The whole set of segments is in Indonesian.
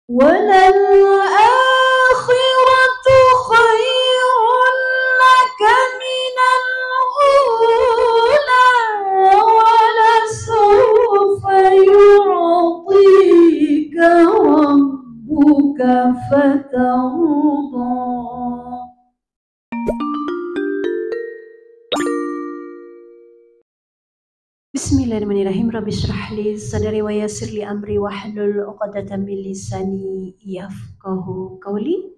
وَلَلْآخِرَةُ خَيْرٌ لَكَ مِنَ الْأُولَى وَلَسَوْفَ يُعْطِيكَ رَبُّكَ فَتَرْضَى. Bismillahirrahmanirrahim. Rabbi shrah li sadri wa yassir li amri wahlul 'uqdatam min lisani yafqahu qawli.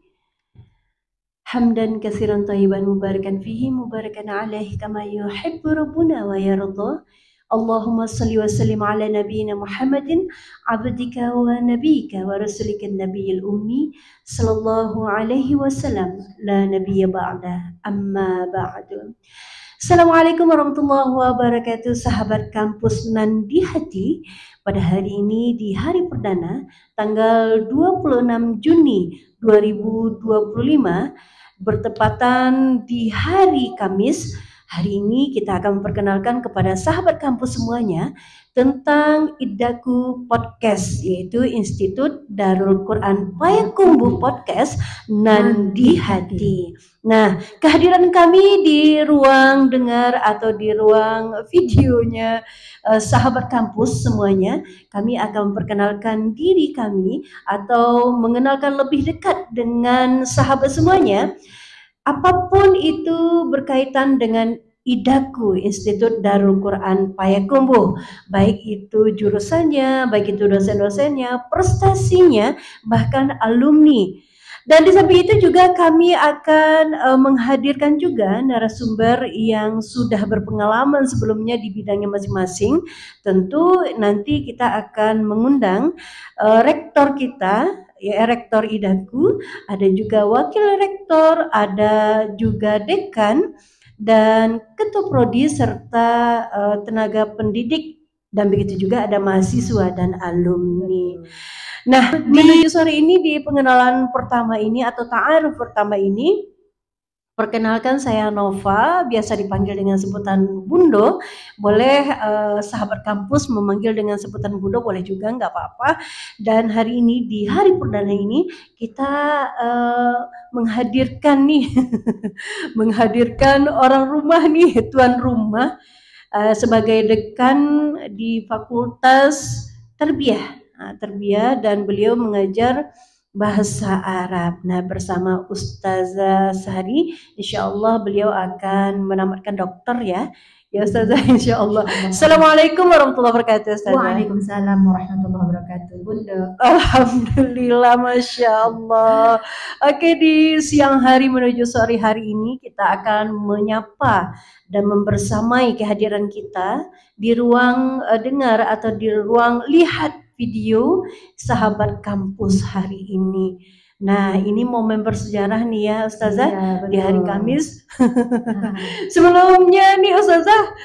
Hamdan katsiran thayyiban mubarakan fihi mubarakan alaihi kama yuhibbu rabbuna wa yarda. Allahumma salli wa sallim ala nabiyyina Muhammadin abdika wa nabiyyika wa rasulika nabiyil ummi sallallahu alaihi wasallam la nabiyya ba'da amma ba'du. Assalamualaikum warahmatullahi wabarakatuh, sahabat kampus nan di hati. Pada hari ini di hari perdana tanggal 26 Juni 2025 bertepatan di hari Kamis. Hari ini kita akan memperkenalkan kepada sahabat kampus semuanya tentang Iddaku Podcast, yaitu Institut Darul Quran Payakumbuh Podcast nan di hati. Nah, kehadiran kami di ruang dengar atau di ruang videonya sahabat kampus semuanya, kami akan memperkenalkan diri kami atau mengenalkan lebih dekat dengan sahabat semuanya. Apapun itu berkaitan dengan Iddaku, Institut Darul Quran Payakumbuh, baik itu jurusannya, baik itu dosen-dosennya, prestasinya, bahkan alumni. Dan di samping itu juga kami akan menghadirkan juga narasumber yang sudah berpengalaman sebelumnya di bidangnya masing-masing. Tentu nanti kita akan mengundang rektor kita, ya, Rektor Iddaku, ada juga wakil rektor, ada juga dekan dan ketua prodi serta tenaga pendidik, dan begitu juga ada mahasiswa dan alumni. Nah, di sore ini di pengenalan pertama ini atau ta'aruf pertama ini, perkenalkan saya Nova, biasa dipanggil dengan sebutan Bundo. Boleh sahabat kampus memanggil dengan sebutan Bundo, boleh juga, nggak apa-apa. Dan hari ini di hari perdana ini kita menghadirkan nih, menghadirkan orang rumah nih, tuan rumah sebagai dekan di Fakultas Tarbiyah, dan beliau mengajar bahasa Arab. Nah, bersama Ustazah Sari, insya Allah beliau akan menamatkan dokter ya. Ya Ustazah, insya Allah. Assalamualaikum warahmatullahi wabarakatuh, Ustazah. Waalaikumsalam warahmatullahi wabarakatuh, Bunda. Alhamdulillah, Masya Allah. Oke, di siang hari menuju sore hari ini kita akan menyapa dan membersamai kehadiran kita di ruang dengar atau di ruang lihat video sahabat kampus hari ini. Nah, ini momen bersejarah nih ya Ustazah, Iya, di hari betul. Kamis. Sebelumnya nih Ustazah,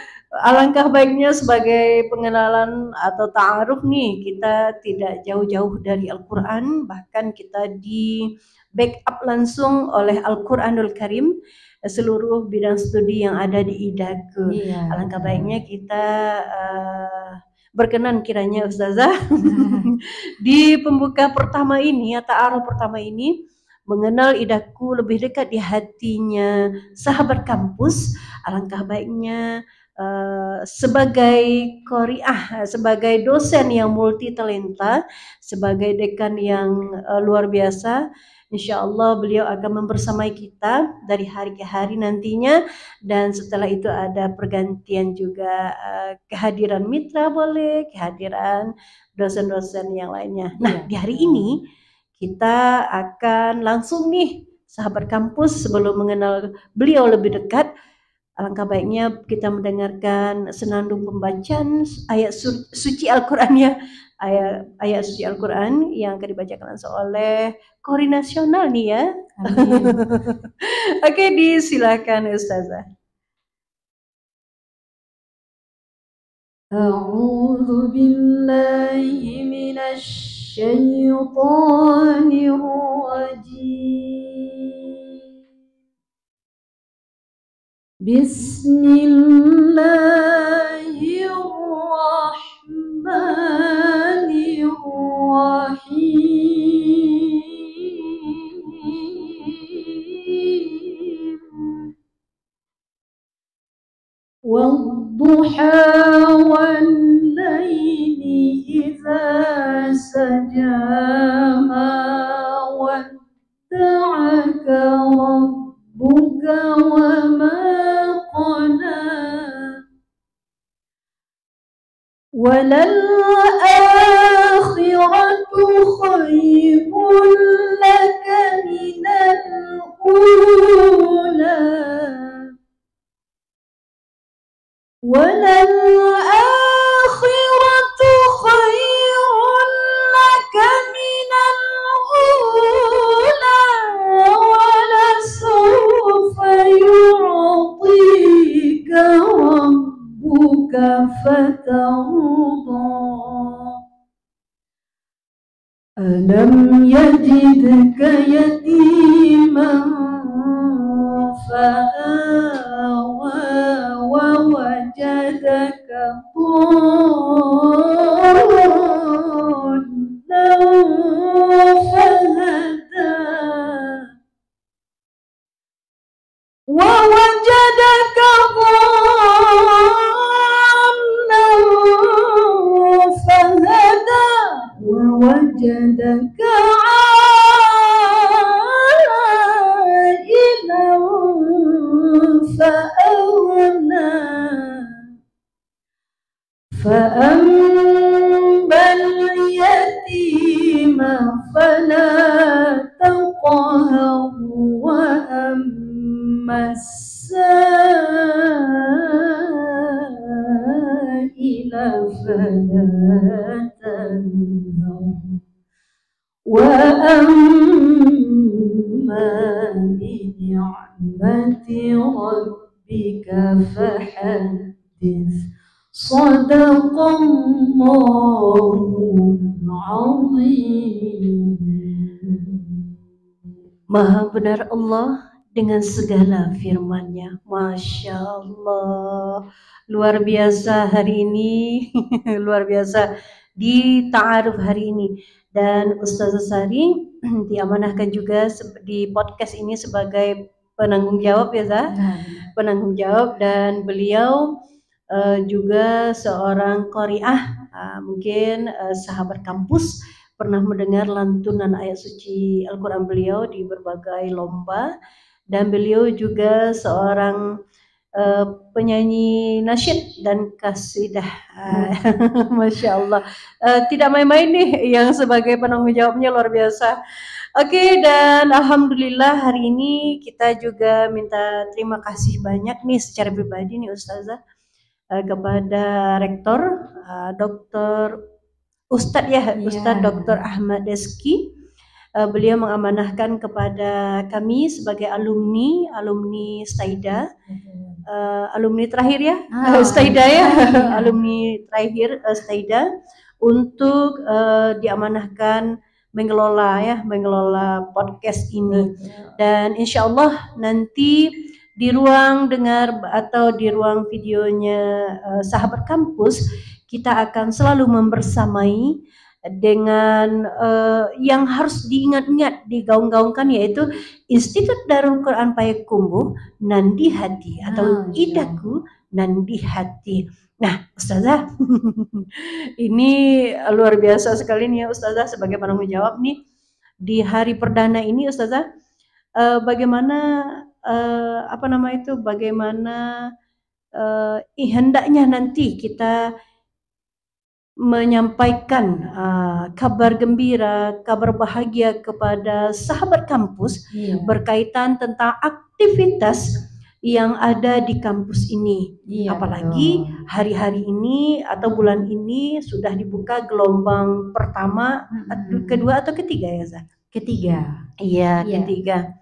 alangkah baiknya sebagai pengenalan atau ta'aruf nih, kita tidak jauh-jauh dari Al-Quran, bahkan kita di backup langsung oleh Al-Quranul Karim, seluruh bidang studi yang ada di Iddaku. Iya. Alangkah baiknya kita berkenan kiranya Ustazah di pembuka pertama ini atau ta'aruf pertama ini mengenal Iddaku lebih dekat di hatinya sahabat kampus. Alangkah baiknya sebagai qari'ah, sebagai dosen yang multi talenta, sebagai dekan yang luar biasa, insya Allah beliau akan membersamai kita dari hari ke hari nantinya. Dan setelah itu ada pergantian juga, kehadiran mitra boleh, kehadiran dosen-dosen yang lainnya. Nah, di hari ini kita akan langsung nih sahabat kampus, sebelum mengenal beliau lebih dekat, alangkah baiknya kita mendengarkan senandung pembacaan ayat suci Al-Quran ya, ayat suci Al-Quran yang akan dibacakan langsung oleh Qori Nasional nih ya. Oke, disilakan Ustazah. A'udzu billahi minasy syaitonir rajim. Bismillahirrahmanirrahim. 'Allamahul والضحى والليل إذا سجى ما ودعك ربك وما قلى وللآخرة خير لك من الأولى وللآخرة خير لك من الأولى ولسوف يعطيك ربك فترضى ألم يجدك يتيما فآوى ووجدك ضالا فهدى ووجدك ضالا فهدى ووجدك عائلا فأغنى فأما اليتيم فلا تقهر وأما السائل فلا تنهر وأما بنعمة ربك فحدث صدق الله العظيم. Maha benar Allah dengan segala firman-Nya. Masya Allah, luar biasa hari ini, luar biasa di ta'aruf hari ini. Dan Ustazah Sari diamanahkan juga di podcast ini sebagai penanggung jawab ya Zah, penanggung jawab, dan beliau juga seorang qari'ah, mungkin sahabat kampus pernah mendengar lantunan ayat suci Al-Quran beliau di berbagai lomba, dan beliau juga seorang penyanyi nasyid dan kasidah. Masya Allah, tidak main-main nih yang sebagai penanggung jawabnya, luar biasa. Oke, dan alhamdulillah hari ini kita juga minta terima kasih banyak nih secara pribadi nih Ustazah kepada Rektor Dr. Ustadz ya, Ustadz Dr. Ahmad Deski. Beliau mengamanahkan kepada kami sebagai alumni Staida, alumni terakhir ya, Staida ya, alumni terakhir Staida, untuk diamanahkan mengelola podcast ini. Dan insya Allah nanti di ruang dengar atau di ruang videonya sahabat kampus, kita akan selalu membersamai dengan yang harus diingat-ingat, digaung-gaungkan, yaitu Institut Darul Quran Payakumbuh Nandi Hati atau Idaku Nandi Hati. Nah Ustazah, ini luar biasa sekali nih ya Ustazah sebagai penanggung jawab nih di hari perdana ini Ustazah, bagaimana bagaimana hendaknya nanti kita menyampaikan kabar gembira, kabar bahagia kepada sahabat kampus berkaitan tentang aktivitas yang ada di kampus ini. Apalagi hari-hari ini atau bulan ini sudah dibuka gelombang pertama, kedua atau ketiga ya Zah? Ketiga. Iya, ketiga.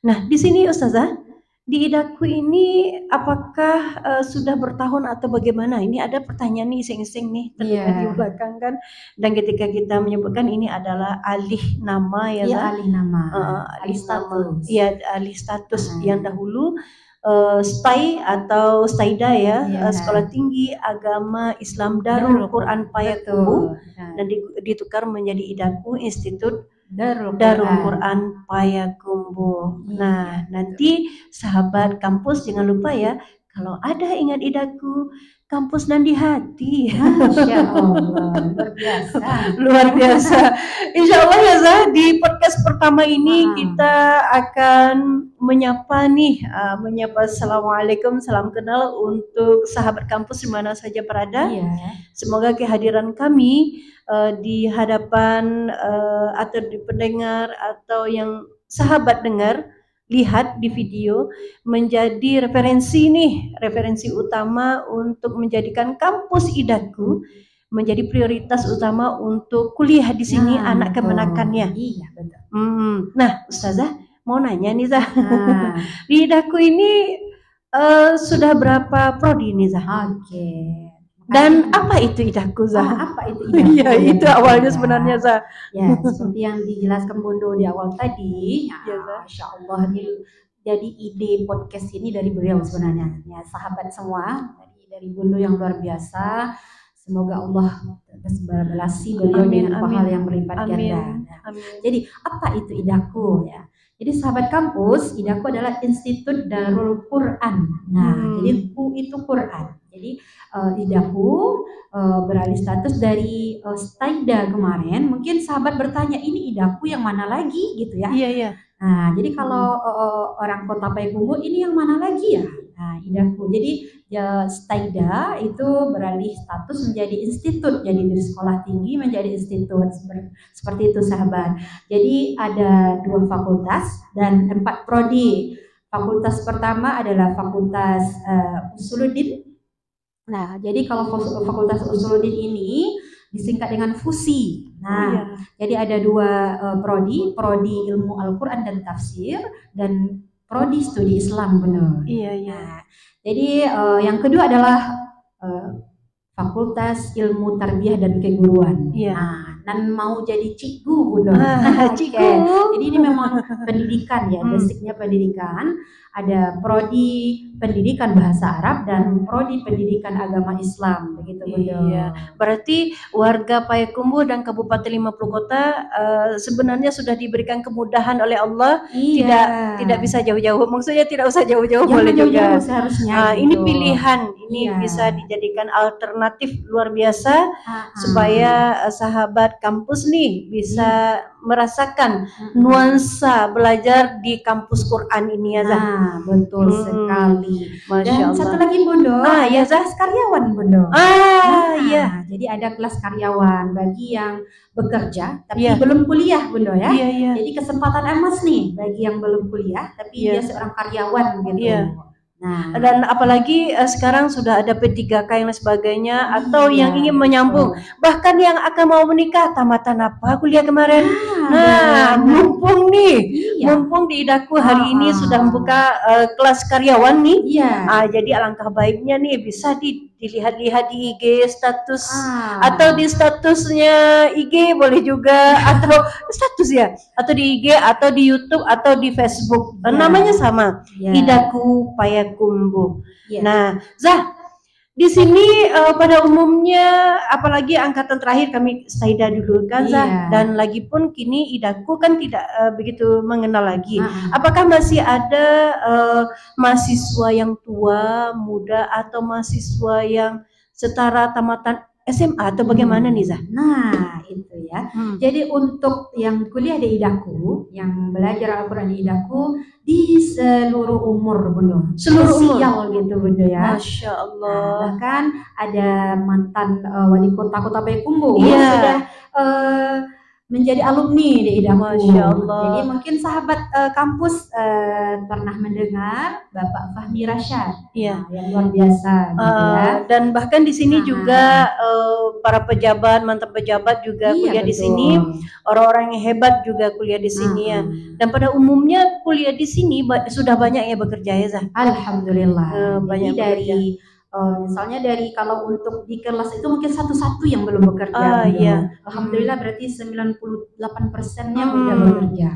Nah, di sini Ustazah, di Idaku ini apakah sudah bertahun atau bagaimana? Ini ada pertanyaan nih iseng-iseng nih terdengar di belakang kan. Dan ketika kita menyebutkan ini adalah alih nama ya, alih nama, alih status. Iya, alih status yang dahulu STAI atau STAIDA ya, Sekolah Tinggi Agama Islam Darul Quran Payakumbuh, dan ditukar menjadi Idaku Institut Darul Quran Payakumbuh. Nah, nanti sahabat kampus jangan lupa ya, Kalau ada ingat idaku, kampus dan di hati. Masya Allah, luar biasa. Luar biasa. Insya Allah ya Zah, di podcast pertama ini kita akan menyapa Assalamualaikum, salam kenal untuk sahabat kampus di mana saja berada. Semoga kehadiran kami di hadapan atau di pendengar atau yang sahabat dengar, lihat di video menjadi referensi utama untuk menjadikan kampus idaku menjadi prioritas utama untuk kuliah di sini anak kemenakannya. Iya, betul. Nah, Ustazah mau nanya nih Zah, di idaku ini sudah berapa prodi nih Zah? Oke. Dan apa itu idaku Zah? Apa itu idaku? Iya, itu awalnya sebenarnya Zah. Ya, seperti yang dijelaskan Bondo di awal tadi. Ya, Masya Allah, jadi ide podcast ini dari beliau sebenarnya. Ya, sahabat semua, dari Bondo yang luar biasa. Semoga Allah berbalasi beliau dengan pahala yang berlipat ganda. Jadi apa itu idaku ya? Jadi sahabat kampus, idaku adalah Institut Darul Quran. Nah, jadi itu Quran. Jadi idaku beralih status dari Staida kemarin. Mungkin sahabat bertanya, ini idaku yang mana lagi gitu ya? Iya. Nah, jadi kalau orang Kota Payakumbuh, ini yang mana lagi ya? Nah, idaku. Jadi Staida itu beralih status menjadi institut, jadi dari sekolah tinggi menjadi institut, seperti itu sahabat. Jadi ada 2 fakultas dan 4 prodi. Fakultas pertama adalah Fakultas Usuluddin. Nah, jadi kalau Fakultas Usuluddin ini disingkat dengan FUSI. Nah, jadi ada 2 prodi ilmu Al-Quran dan tafsir dan prodi studi Islam, benar. Iya. Nah, jadi yang kedua adalah Fakultas Ilmu Tarbiyah dan Keguruan. Nah, dan mau jadi cikgu, cikgu. Jadi ini memang pendidikan ya, basicnya pendidikan. Ada prodi pendidikan bahasa Arab dan prodi pendidikan agama Islam, begitu Bunda. Iya. Berarti warga Payakumbuh dan Kabupaten 50 Kota sebenarnya sudah diberikan kemudahan oleh Allah. Tidak bisa jauh-jauh. Maksudnya tidak usah jauh-jauh, boleh juga. Seharusnya. Ini pilihan, ini bisa dijadikan alternatif luar biasa supaya sahabat kampus nih bisa merasakan nuansa belajar di kampus Quran ini ya Zah. Betul sekali. Masya Dan Allah. satu lagi Bondo, ya kelas karyawan Bondo. Iya. Jadi ada kelas karyawan bagi yang bekerja tapi belum kuliah Bondo ya. Iya. Jadi kesempatan emas nih bagi yang belum kuliah tapi dia seorang karyawan gitu. Nah, dan apalagi sekarang sudah ada P3K yang sebagainya atau yang ingin menyambung, bahkan yang akan mau menikah tamatan apa kuliah kemarin. Mumpung di idaku hari ini sudah membuka kelas karyawan nih. Jadi alangkah baiknya nih bisa dilihat-lihat di IG status atau di statusnya IG boleh juga atau status ya, atau di IG atau di YouTube atau di Facebook. Namanya sama, Idaku Payakumbuh. Nah, Zah, di sini pada umumnya apalagi angkatan terakhir kami Staida dulu kan Zah, dan lagi pun kini idaku kan tidak begitu mengenal lagi. Apakah masih ada mahasiswa yang tua, muda atau mahasiswa yang setara tamatan SMA atau bagaimana nih Zah? Nah itu ya. Jadi untuk yang kuliah di idaku, yang belajar Al-Quran di idaku di seluruh umur Bunda. Seluruh umur gitu Bunda ya. Masya Allah. Bahkan ada mantan wali kota Payakumbuh sudah menjadi alumni di idaku. Masya Allah. Jadi mungkin sahabat kampus pernah mendengar Bapak Fahmi Rashad, yang luar biasa gitu ya. Dan bahkan di sini juga para pejabat, mantan pejabat juga kuliah di sini, orang-orang yang hebat juga kuliah di sini ya. Dan pada umumnya kuliah di sini sudah banyak ya bekerja ya Zah. Alhamdulillah. Banyak dari misalnya dari kalau untuk di kelas itu mungkin satu-satu yang belum bekerja. Alhamdulillah berarti 98%-nya sudah bekerja.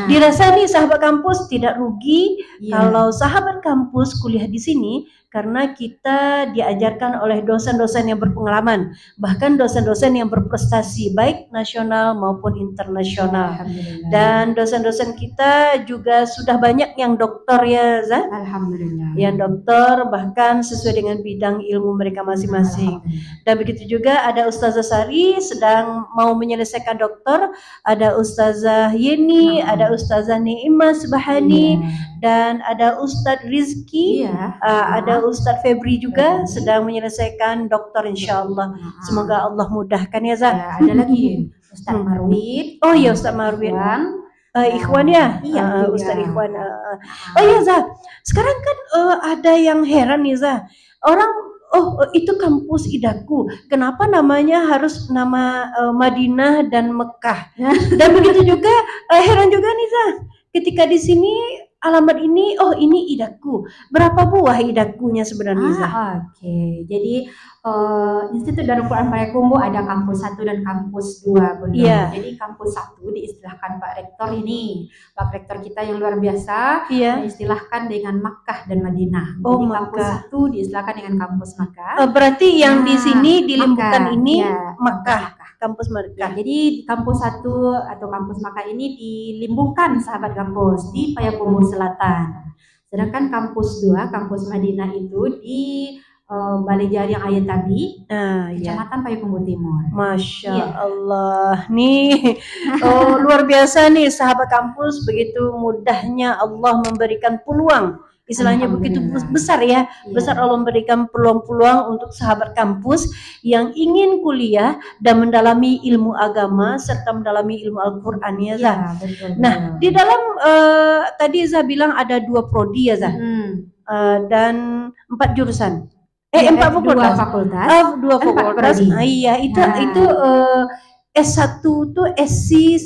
Dirasa nih sahabat kampus tidak rugi kalau sahabat kampus kuliah di sini karena kita diajarkan oleh dosen-dosen yang berpengalaman, bahkan dosen-dosen yang berprestasi baik nasional maupun internasional. Alhamdulillah. Dan dosen-dosen kita juga sudah banyak yang doktor ya Zah, Alhamdulillah. yang doktor bahkan sesuai dengan bidang ilmu mereka masing-masing. Dan begitu juga ada Ustazah Sari sedang mau menyelesaikan doktor, ada Ustazah Yeni, ada Ustazah Ni'imah Subhani, dan ada Ustadz Rizki, ada Ustadz Febri juga sedang menyelesaikan doktor insyaallah. Semoga Allah mudahkan ya Zah. Ada lagi Ustadz Marwid. Oh iya Ustadz Marwid. Ikhwan ya? Iya, Ustadz Ikhwan. Oh iya Zah, sekarang kan ada yang heran nih Zah. Orang, itu kampus Idaku. Kenapa namanya harus nama Madinah dan Mekah? Dan begitu juga heran juga nih Zah. Ketika di sini alamat ini, ini Idaku. Berapa buah Idakunya sebenarnya Zah? Oke. Jadi Institut Darul Quran Payakumbuh ada kampus 1 dan kampus 2 Bunda. Iya. Jadi kampus 1 diistilahkan Pak Rektor ini. Pak Rektor kita yang luar biasa Iya. diistilahkan dengan Makkah dan Madinah. Oh, Jadi Makkah. kampus 1 diistilahkan dengan kampus Makkah. Berarti yang di sini di Limbukan Makkah. ini Ya, Makkah, kampus Ya, Makkah. jadi kampus 1 atau kampus Makkah ini dilimbungkan sahabat kampus di Payakumbuh Selatan. Sedangkan kampus 2, kampus Madinah itu di Balai Jari Ayat Tabi, Ya. Kecamatan Payakumbuh Timur. Masya Iya. Allah, nih luar biasa nih sahabat kampus, begitu mudahnya Allah memberikan peluang, istilahnya begitu Alhamdulillah. besar ya, Iya. besar Allah memberikan peluang-peluang untuk sahabat kampus yang ingin kuliah dan mendalami ilmu agama serta mendalami ilmu Al-Quran ya Zah. Iya, betul. Nah, di dalam tadi Zah bilang ada 2 prodi ya Zah, dan 4 jurusan. 4 fakultas. 2 fakultas. 2 fakultas. prodi. Iya, itu S1 tuh SI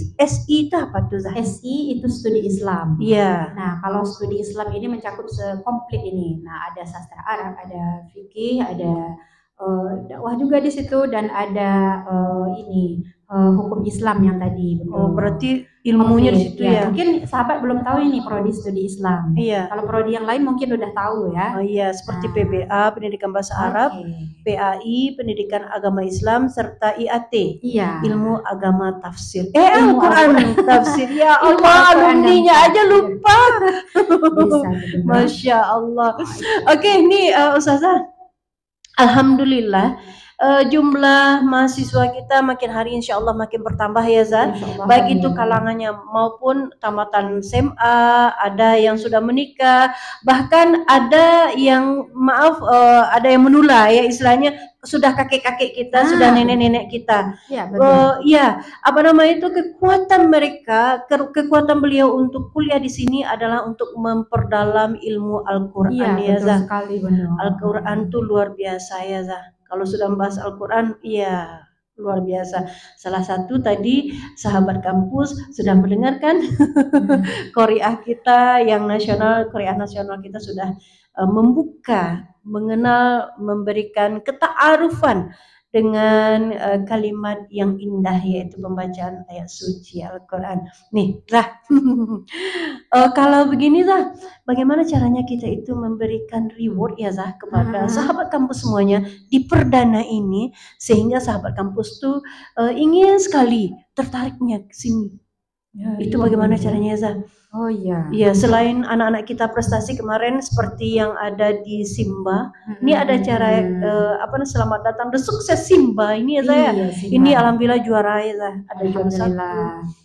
itu apa tuh Zah? SI itu studi Islam. Iya. Nah, kalau studi Islam ini mencakup komplit ini. Nah, ada sastra Arab, ada fikih, ada dakwah juga di situ, dan ada hukum Islam yang tadi. Berarti ilmunya di situ ya. Mungkin sahabat belum tahu ini prodi studi Islam. Iya. Kalau prodi yang lain mungkin udah tahu ya. Oh iya, seperti PBA, Pendidikan Bahasa Arab, PAI, Pendidikan Agama Islam, serta IAT, Iya. Ilmu Agama Tafsir. Ilmu Al-Quran Tafsir. Ya Ilmu Allah, Al-Quran dan alumninya aja tafsir. lupa. Bisa, betul. Masya Allah. Oke, ini Ustazah, alhamdulillah jumlah mahasiswa kita makin hari insya Allah makin bertambah ya Zah. Insyaallah, Baik amin. itu kalangannya maupun tamatan SMA, ada yang sudah menikah, bahkan ada yang ada yang menula ya, istilahnya sudah kakek-kakek kita, sudah nenek-nenek kita. Iya, betul. Apa namanya itu, kekuatan mereka, kekuatan beliau untuk kuliah di sini adalah untuk memperdalam ilmu Al-Quran ya betul Zah. sekali, benar. Al-Quran tuh luar biasa ya Zah. Kalau sudah membahas Al-Quran, iya luar biasa. Salah satu tadi sahabat kampus sudah mendengarkan Qori'ah kita yang nasional, Qori'ah nasional kita sudah membuka, mengenal, memberikan keta'arufan dengan kalimat yang indah, yaitu pembacaan ayat suci Al-Quran. Nih Zah, kalau begini Zah, bagaimana caranya kita itu memberikan reward ya Zah kepada sahabat kampus semuanya di perdana ini, sehingga sahabat kampus tuh ingin sekali tertariknya ke sini. Ya, Itu bagaimana caranya Zah? Oh iya. Iya, selain anak-anak kita prestasi kemarin seperti yang ada di Simba, ini ada cara selamat datang dan sukses Simba ini ya Zah ya. Iya, Simba. Ini alhamdulillah juara ya Zah, ada juara 1. Alhamdulillah.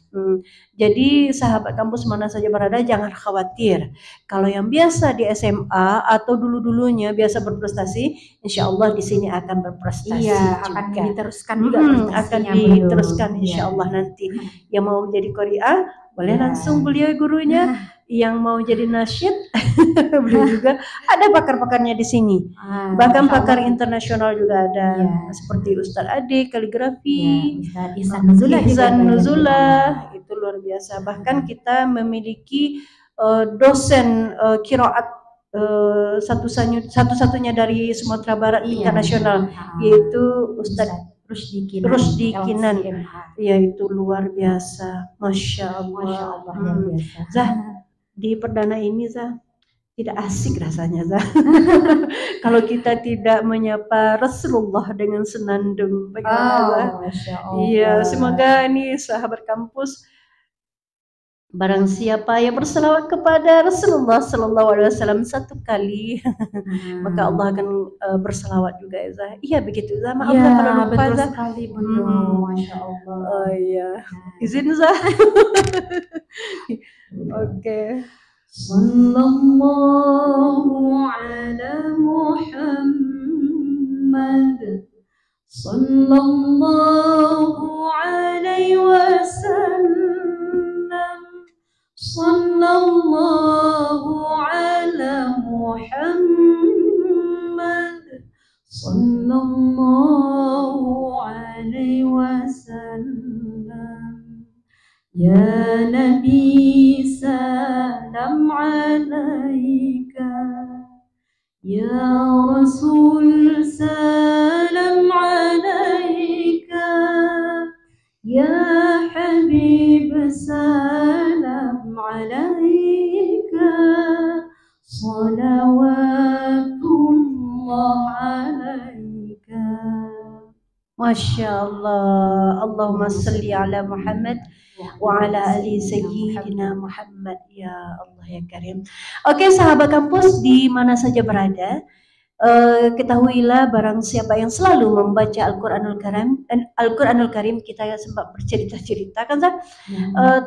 Jadi sahabat kampus mana saja berada jangan khawatir. Kalau yang biasa di SMA atau dulu-dulunya biasa berprestasi, insya Allah di sini akan berprestasi. Iya, juga. akan diteruskan juga akan prestasinya diteruskan beliau. insya Iya. Allah nanti. Yang mau jadi Qori'ah boleh Iya. langsung beliau gurunya. Yang mau jadi nasyid beliau juga ada pakar-pakarnya di sini. Bahkan Masya pakar Allah. internasional juga ada, Iya. seperti Ustadz Ade kaligrafi, Ya, Ustaz Ihsan Nuzulah juga Ihsan ada. Nuzulah, itu luar biasa. Bahkan kita memiliki dosen qiraat satu-satunya dari Sumatera Barat internasional, yaitu Ustadz Rusdi Kinan. Yaitu luar biasa, Masya Allah. Masya Allah, luar biasa. Zah, di perdana ini Zah, tidak asik rasanya, Zah. Kalau kita tidak menyapa Rasulullah dengan senandung, bagaimana, Zah? Masya Allah. Iya, semoga ini sahabat kampus, barang siapa yang berselawat kepada Rasulullah Sallallahu Alaihi Wasallam satu kali, maka Allah akan berselawat juga, ya, Zah. Iya begitu, Zah. Maaf ya, kalau lupa, betul Zah. sekali, betul. Masya Allah. Oh iya, izin, Zah. Oke. Sallallahu ala Muhammad, sallallahu alaihi wasallam, sallallahu ala Muhammad, sallallahu alaihi wasallam. Ya Nabi salam alaika, ya Rasul salam alaika, ya Habib salam alaika, salawatullah alaika. Masya Allah. Allahumma salli ala Muhammad wa ala ali sayyidina Muhammad, ya Allah ya Karim. Oke, sahabat kampus di mana saja berada, ketahuilah barang siapa yang selalu membaca Al-Quranul Karim, kita sempat bercerita-cerita kan, Zah?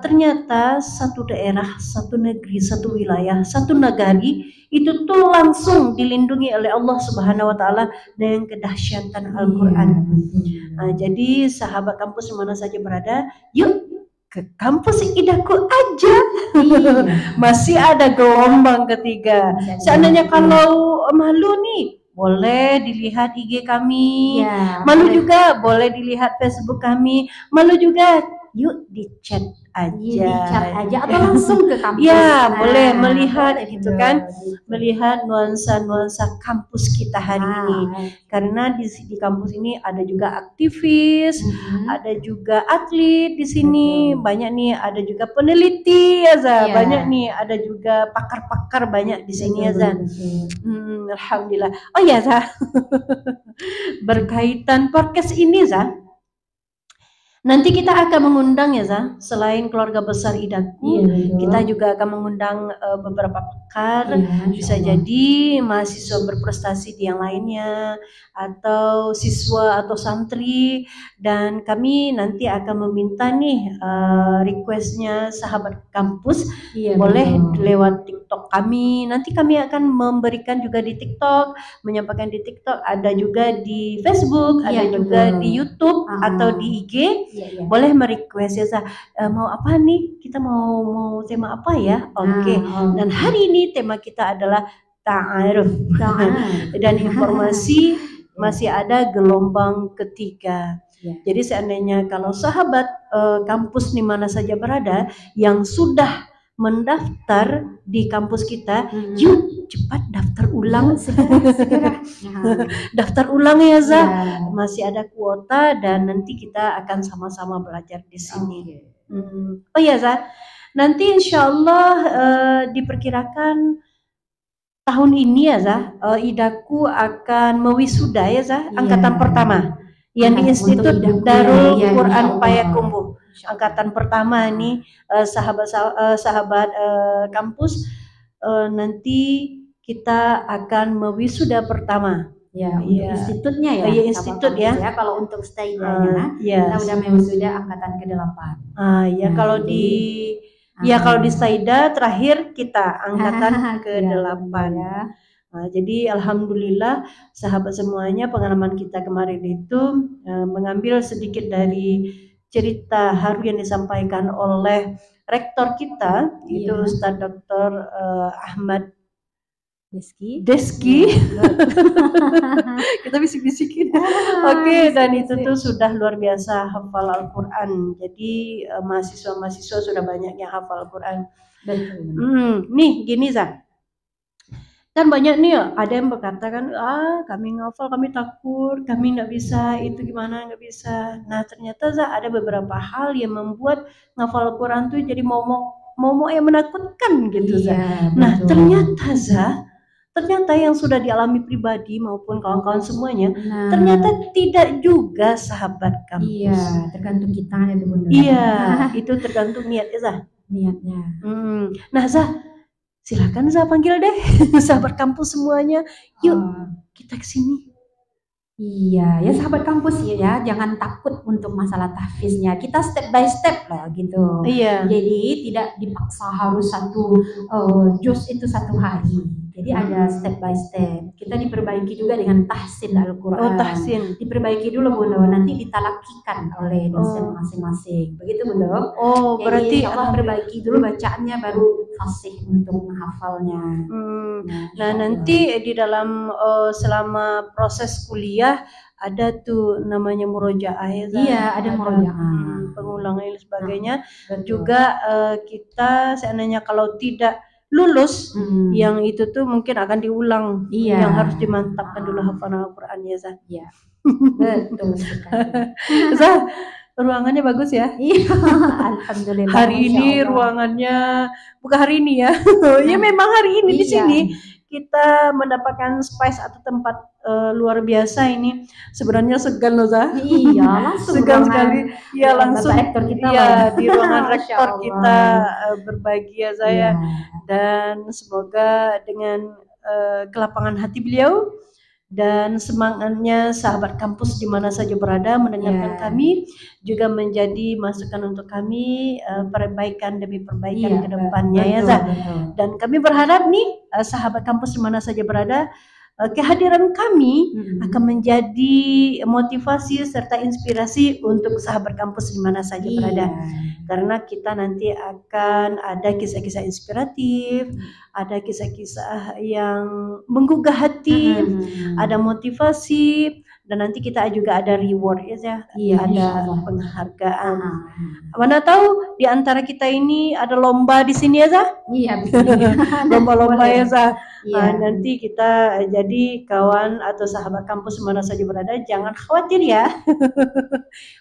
Ternyata satu daerah, satu negeri, satu wilayah, satu negari itu tuh langsung dilindungi oleh Allah Subhanahu wa taala dengan kedahsyatan Al-Qur'an. Jadi sahabat kampus mana saja berada, yuk ke kampus Idaku aja. Masih ada gelombang ketiga. Seandainya kalau malu nih, boleh dilihat IG kami. Malu juga boleh dilihat Facebook kami. Malu juga, yuk di chat aja, atau langsung ke kampus. Ya, boleh melihat gitu kan, melihat nuansa-nuansa kampus kita hari ini. Karena di kampus ini ada juga aktivis, ada juga atlet di sini, banyak nih, ada juga peneliti ya, Zah. Banyak nih, ada juga pakar-pakar banyak di sini ya, Zah. Alhamdulillah. Oh ya, Zah. Berkaitan podcast ini, Zah, nanti kita akan mengundang ya, Zah, selain keluarga besar Idaku, kita juga akan mengundang beberapa pakar, bisa jadi mahasiswa berprestasi di yang lainnya, atau siswa atau santri, dan kami nanti akan meminta nih requestnya sahabat kampus, boleh lewat TikTok kami, nanti kami akan memberikan juga di TikTok, menyampaikan di TikTok, ada juga di Facebook, ada juga di YouTube atau di IG. Boleh merequest ya, Zah, mau apa nih, kita mau tema apa ya. Oke. Dan hari ini tema kita adalah ta'aruf. Dan informasi masih ada gelombang ketiga. Jadi seandainya kalau sahabat kampus di mana saja berada yang sudah mendaftar di kampus kita, yuk cepat daftar ulang, segera. Daftar ulang ya, Zah. Masih ada kuota dan nanti kita akan sama-sama belajar di sini. Oh ya, Zah, nanti insya Allah diperkirakan tahun ini ya, Zah, Idaku akan mewisuda ya, Zah, angkatan pertama yang di Institut Darul Quran Payakumbuh. Angkatan pertama nih, sahabat kampus, nanti kita akan mewisuda pertama. Untuk institutnya ya. Institut ya. Kalau untuk stay-nya, kita udah mewisuda angkatan ke-8. Kalau di kalau di Saida terakhir kita angkatan ke-8 ya. Jadi alhamdulillah sahabat semuanya, pengalaman kita kemarin itu mengambil sedikit dari cerita haru yang disampaikan oleh rektor kita, itu Ustaz Dr. Ahmad Deski. Kita bisik-bisikin. Oke, dan itu tuh sudah luar biasa hafal Al-Quran. Jadi mahasiswa-mahasiswa sudah banyak yang hafal Al-Quran. Nih gini, Zah, kan banyak nih ada yang berkata kan, kami ngafal, kami takut, kami nggak bisa, itu gimana nggak bisa. Nah ternyata, Zah, ada beberapa hal yang membuat ngafal Al-Quran tuh jadi momok. mau yang menakutkan gitu Zah. Iya, Nah betul. ternyata Zah, ternyata yang sudah dialami pribadi maupun kawan-kawan semuanya, Nah, ternyata tidak juga sahabat kampus. iya, tergantung kita itu Bunda. Iya, itu tergantung niat ya Zah. Niatnya. Nah Zah, silakan Zah panggil deh sahabat kampus semuanya. Yuk kita kesini. Iya, ya sahabat kampus ya, jangan takut untuk masalah tahfiznya. Kita step by step lah gitu. Iya. Jadi tidak dipaksa harus satu juz itu satu hari. Jadi ada step by step. Kita diperbaiki juga dengan tahsin Al-Quran. Oh tahsin. Diperbaiki dulu Bunda, nanti ditalakikan oleh dosen masing-masing. Begitu Bunda. Oh, berarti Allah perbaiki dulu bacaannya baru fasih untuk menghafalnya. Nah nanti di dalam selama proses kuliah ada tuh namanya murojaah ya. Iya, ada murojaah, pengulangan dan sebagainya. Juga kita seandainya kalau tidak lulus, yang itu tuh mungkin akan diulang. Iya. Yang harus dimantapkan dulu hafalan Al-Quran ya Zah. Iya. Betul sekali. Zah, ruangannya bagus ya. Iya, alhamdulillah. Hari ini ruangannya bukan hari ini ya. Ya memang hari ini di sini kita mendapatkan space atau tempat luar biasa ini. Sebenarnya segan loh Zah. Iya, langsung segan sekali. Ya langsung kita di ruangan rektor kita berbagi ya saya. Dan semoga dengan kelapangan hati beliau dan semangatnya sahabat kampus di mana saja berada mendengarkan kami juga menjadi masukan untuk kami perbaikan demi perbaikan ke depannya ya Zah. Dan kami berharap nih sahabat kampus di mana saja berada, kehadiran kami akan menjadi motivasi serta inspirasi untuk sahabat kampus di mana saja berada. Karena kita nanti akan ada kisah-kisah inspiratif, ada kisah-kisah yang menggugah hati, ada motivasi, dan nanti kita juga ada reward ya, ada penghargaan. Mana tahu di antara kita ini ada lomba di sini ya Zah? Iya, lomba-lomba ya Zah. Nanti kita jadi kawan atau sahabat kampus mana saja berada, jangan khawatir ya.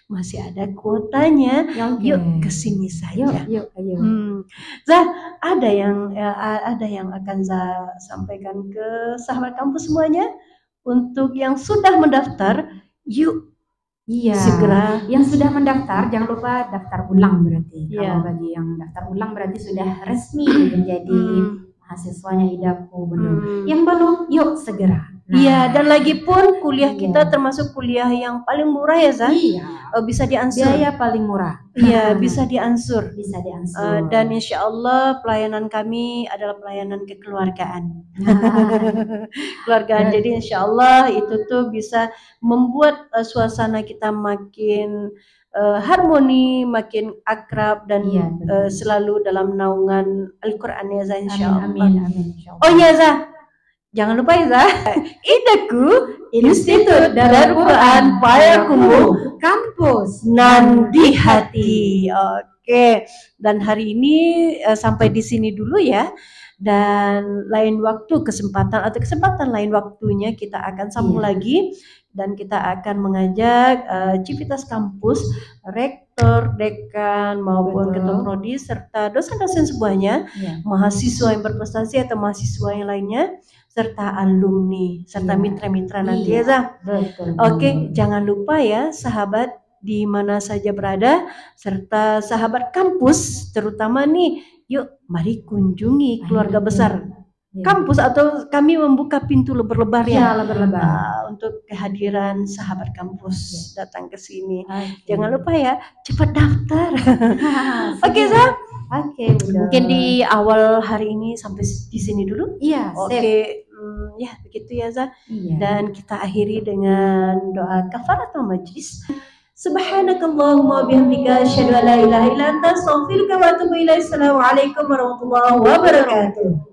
Masih ada kuotanya. Yuk kesini saja. Yuk. Zah, ada yang akan Zah sampaikan ke sahabat kampus semuanya untuk yang sudah mendaftar. Yuk. Iya. Segera. Yang sudah mendaftar jangan lupa daftar ulang berarti. Kalau bagi yang daftar ulang berarti sudah resmi menjadi mahasiswanya IDAKU. Yang belum, yuk segera. Iya, dan lagi pun kuliah kita termasuk kuliah yang paling murah ya Zah. Iya. Bisa diansur. Biaya paling murah. Iya, bisa diansur. Bisa diansur. Dan insya Allah pelayanan kami adalah pelayanan kekeluargaan. Keluargaan. Jadi insya Allah itu tuh bisa membuat suasana kita makin harmoni, makin akrab dan selalu dalam naungan Al-Quran ya Zah insya Allah. Amin. Oh iya Zah, jangan lupa ya Zah, IDAKU Institut Darul Quran Payakumbuh Kampus Nandi Hati. Oke, dan hari ini sampai di sini dulu ya. Dan lain waktu kesempatan lain waktunya kita akan sambung lagi dan kita akan mengajak Civitas Kampus, rektor, dekan maupun ketua prodi serta dosen-dosen semuanya, mahasiswa yang berprestasi atau mahasiswa yang lainnya, serta alumni serta mitra-mitra nanti ya Zah. Oke, jangan lupa ya sahabat di mana saja berada serta sahabat kampus terutama nih, yuk mari kunjungi keluarga besar kampus atau kami membuka pintu lebar-lebar ya, untuk kehadiran sahabat kampus datang ke sini. Jangan lupa ya, cepat daftar. Oke Zah. Oke, mungkin di awal hari ini sampai di sini dulu. Iya. Oke, ya begitu ya Zah. Dan kita akhiri dengan doa kafaratul majlis. Subhanakallahumma bihamdika asyhadu an la ilaha illa anta astaghfiruka wa atubu ilaik. Assalamualaikum warahmatullahi wabarakatuh.